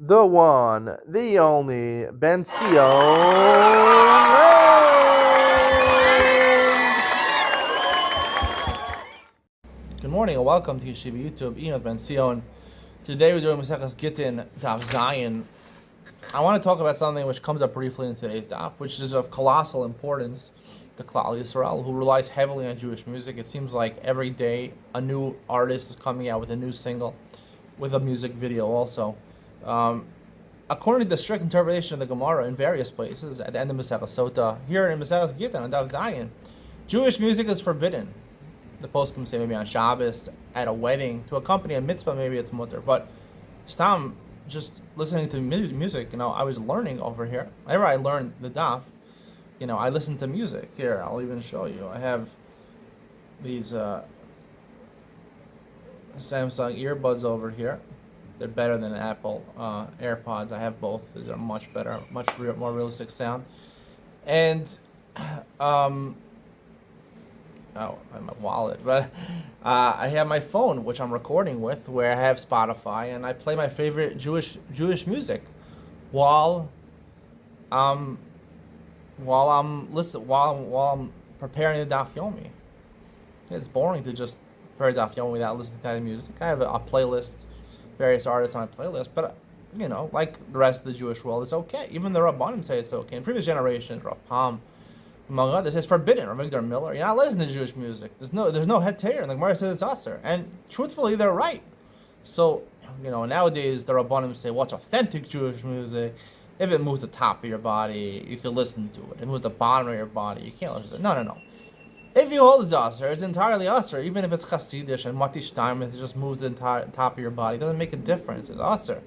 the one, the only Benzion. Good morning and welcome to Yeshiva YouTube. Iyun with Benzion. Today we're doing Maseches Gittin, Daf Zion. I want to talk about something which comes up briefly in today's daf, which is of colossal importance to Klal Yisrael, who relies heavily on Jewish music. It seems like every day a new artist is coming out with a new single, with a music video also. According to the strict interpretation of the Gemara in various places, at the end of Maseches Sota, here in Maseches Gittin on Daf Zion, Jewish music is forbidden. The poskim say maybe on Shabbos, at a wedding, to accompany a mitzvah, maybe it's mutter. But stam, just listening to music, I was learning over here. Whenever I learned the daf, I listen to music. Here, I'll even show you. I have these Samsung earbuds over here. They're better than Apple AirPods. I have both. They're much better, more realistic sound. And oh, I have my wallet, but I have my phone, which I'm recording with, where I have Spotify, and I play my favorite Jewish music while I'm preparing the Daf Yomi. It's boring to just prepare Daf Yomi without listening to the music. I have a playlist, various artists on my playlist, but like the rest of the Jewish world, it's okay. Even the Rabbanim say it's okay. In previous generations, Rav Pam, among others, it's forbidden. Or Victor Miller, you're not listening to Jewish music. There's no heter, and the Gemara says it's aser. And truthfully, they're right. So, nowadays the Rabbanim say, what's authentic Jewish music? If it moves the top of your body, you can listen to it. If it moves the bottom of your body, you can't listen to it. No. If you hold it's aser, it's entirely aser. Even if it's chassidish and mati shtaim, it just moves the entire top of your body. It doesn't make a difference. It's aser.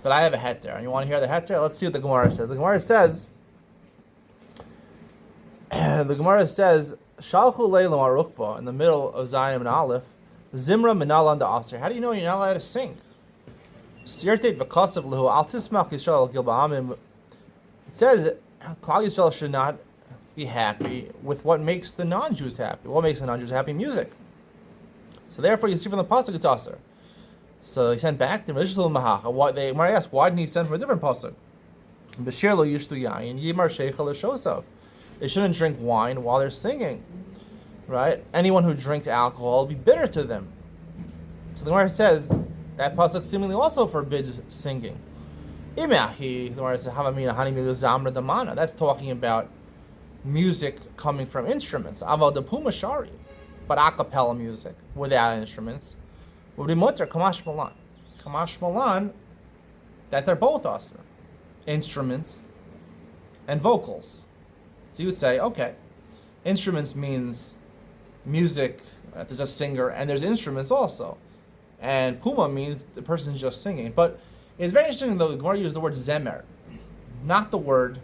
But I have a heter, and you want to hear the heter? Let's see what the Gemara says. The Gemara says, Shalchu Leilam Arukva, in the middle of Zion and Aleph, Zimra Minal the Aser. How do you know you're not allowed to sing? Sirtet v'kasav lehu al tismach Yisrael gil ba'amim. It says Klal Yisrael should not be happy with what makes the non-Jews happy. What makes the non-Jews happy? Music. So therefore, you see from the pasuk it's aser. So he sent back to Mishul Mahacha. When I asked, why didn't he send for a different pasuk? B'shir lo yishtu yayin yimar sheicha l'shosav. They shouldn't drink wine while they're singing, right? Anyone who drinks alcohol will be bitter to them. So the Gemara says that pasuk seemingly also forbids singing. The Gemara says, that's talking about music coming from instruments. Aval de puma shari, but a cappella music without instruments would be mutter kamash malan. Kamash malan, that they're both aser, instruments and vocals. So you would say, okay, instruments means music, there's a singer, and there's instruments also. And puma means the person's just singing. But it's very interesting, though, the Gemara used the word zemer, not the word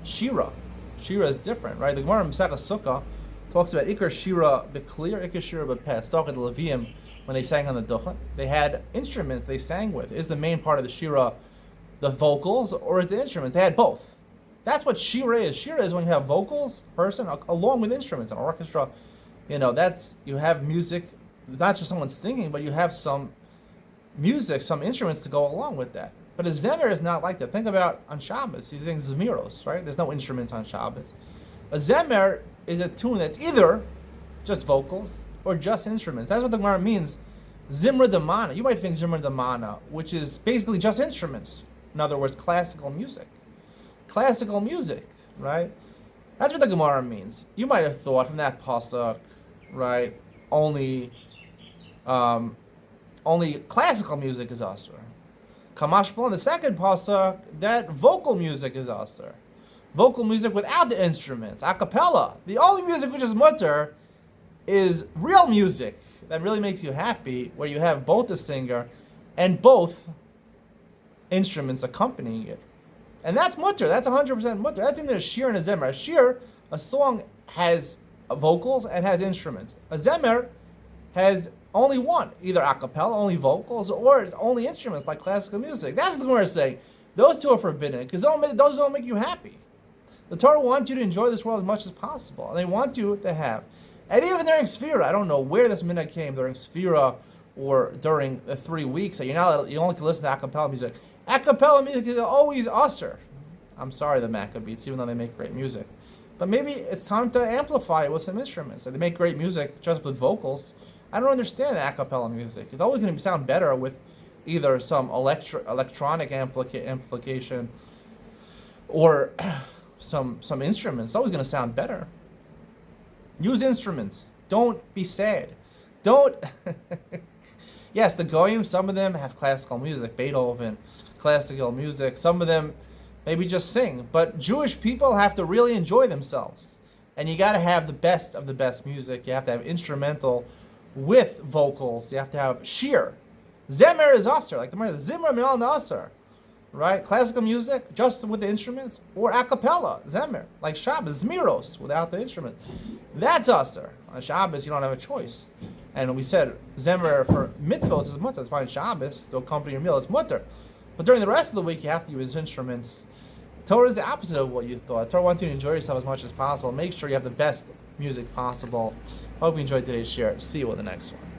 shira. Shira is different, right? The Gemara in Maseches Sukkah talks about ikar shira b'kli, ikar shira b'peh. It's talking to Levium when they sang on the ducha. They had instruments they sang with. Is the main part of the shira the vocals, or is the instrument? They had both. That's what shira is. Shira is when you have vocals, person, along with instruments, an orchestra. You have music. Not just someone singing, but you have some music, some instruments to go along with that. But a zemer is not like that. Think about on Shabbos. You think zmiros, right? There's no instruments on Shabbos. A zemer is a tune that's either just vocals or just instruments. That's what the Gemara means. Zimra damana. You might think zimra damana, which is basically just instruments. In other words, classical music. Classical music, right? That's what the Gemara means. You might have thought from that pasuk, right? Only classical music is aser. Kamash in the second pasuk, that vocal music is aser. Vocal music without the instruments, a cappella. The only music which is mutter is real music that really makes you happy, where you have both the singer and both instruments accompanying it. And that's mutter. That's 100% mutter. That's in the shir and a zemer. A shir, a song, has vocals and has instruments. A zemer has only one, either a cappella, only vocals, or it's only instruments like classical music. That's what the Gemara is saying. Those two are forbidden because those don't make you happy. The Torah wants you to enjoy this world as much as possible, and they want you to have. And even during Sphira, I don't know where this minhag came during Sphira or during the 3 weeks that you only can listen to a cappella music. A cappella music is always usher. I'm sorry, the Maccabees, even though they make great music. But maybe it's time to amplify it with some instruments. They make great music just with vocals. I don't understand a cappella music. It's always going to sound better with either some electronic amplification or some instruments. It's always going to sound better. Use instruments. Don't be sad. Don't. Yes, the Goyim, some of them have classical music, Beethoven, classical music. Some of them maybe just sing. But Jewish people have to really enjoy themselves. And you got to have the best of the best music. You have to have instrumental with vocals. You have to have shir. Zemer is aser, like the Gemara, Zimra minal na aser. Right? Classical music, just with the instruments, or a cappella, Zemer, like Shabbos, Zmiros, without the instrument. That's aser. On Shabbos, you don't have a choice. And we said Zemer for mitzvos is mutter. That's why on Shabbos, to accompany your meal, it's mutter. But during the rest of the week, you have to use instruments. Torah is the opposite of what you thought. Torah wants you to enjoy yourself as much as possible. Make sure you have the best music possible. Hope you enjoyed today's share. See you in the next one.